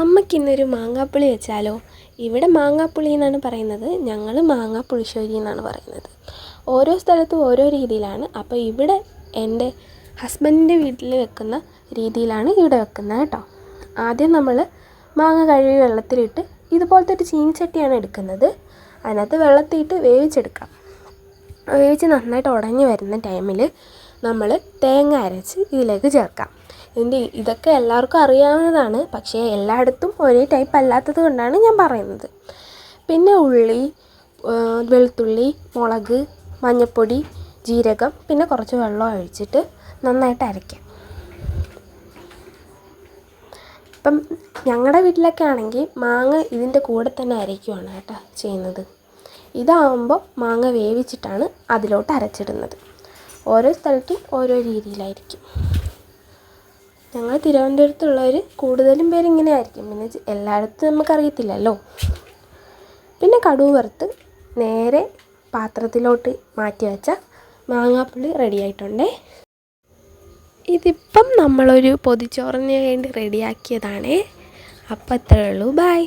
നമുക്കിന്നൊരു മാങ്ങാപ്പുളി വെച്ചാലോ? ഇവിടെ മാങ്ങാപ്പുളി എന്നാണ് പറയുന്നത്, ഞങ്ങൾ മാങ്ങാപ്പുളിശ്ശേരി എന്നാണ് പറയുന്നത്. ഓരോ സ്ഥലത്തും ഓരോ രീതിയിലാണ്. അപ്പോൾ ഇവിടെ എൻ്റെ ഹസ്ബൻഡിൻ്റെ വീട്ടിൽ വെക്കുന്ന രീതിയിലാണ് ഇവിടെ വെക്കുന്നത് കേട്ടോ. ആദ്യം നമ്മൾ മാങ്ങ കഴുകി വെള്ളത്തിലിട്ട് ഇതുപോലത്തെ ഒരു ചീനച്ചട്ടിയാണ് എടുക്കുന്നത്. അതിനകത്ത് വെള്ളത്തിയിട്ട് വേവിച്ചെടുക്കാം. വേവിച്ച് നന്നായിട്ട് ഉടഞ്ഞ് വരുന്ന ടൈമിൽ നമ്മൾ തേങ്ങ അരച്ച് ഇതിലേക്ക് ചേർക്കാം. ഇതൊക്കെ എല്ലാവർക്കും അറിയാവുന്നതാണ്, പക്ഷേ എല്ലായിടത്തും ഒരേ ടൈപ്പ് അല്ലാത്തത് കൊണ്ടാണ് ഞാൻ പറയുന്നത്. പിന്നെ ഉള്ളി, വെളുത്തുള്ളി, മുളക്, മഞ്ഞൾപ്പൊടി, ജീരകം, പിന്നെ കുറച്ച് വെള്ളം ഒഴിച്ചിട്ട് നന്നായിട്ട് അരയ്ക്കാം. ഇപ്പം ഞങ്ങളുടെ വീട്ടിലൊക്കെ ആണെങ്കിൽ മാങ്ങ ഇതിൻ്റെ കൂടെ തന്നെ അരയ്ക്കുവാണ് കേട്ടോ ചെയ്യുന്നത്. ഇതാവുമ്പോൾ മാങ്ങ വേവിച്ചിട്ടാണ് അതിലോട്ട് അരച്ചിടുന്നത്. ഓരോ സ്ഥലത്തും ഓരോ രീതിയിലായിരിക്കും. ഞങ്ങൾ തിരുവനന്തപുരത്തുള്ളവർ കൂടുതലും പേര് ഇങ്ങനെ ആയിരിക്കും. പിന്നെ എല്ലായിടത്തും നമുക്കറിയത്തില്ലല്ലോ. പിന്നെ കടുക് വറുത്ത് നേരെ പാത്രത്തിലോട്ട് മാറ്റി വെച്ച മാങ്ങാപ്പുളി റെഡിയായിട്ടുണ്ടേ. ഇതിപ്പം നമ്മളൊരു പൊതിച്ചോറിന് വേണ്ടി റെഡിയാക്കിയതാണേ. അപ്പം അത്രയേ ഉള്ളൂ. ബൈ.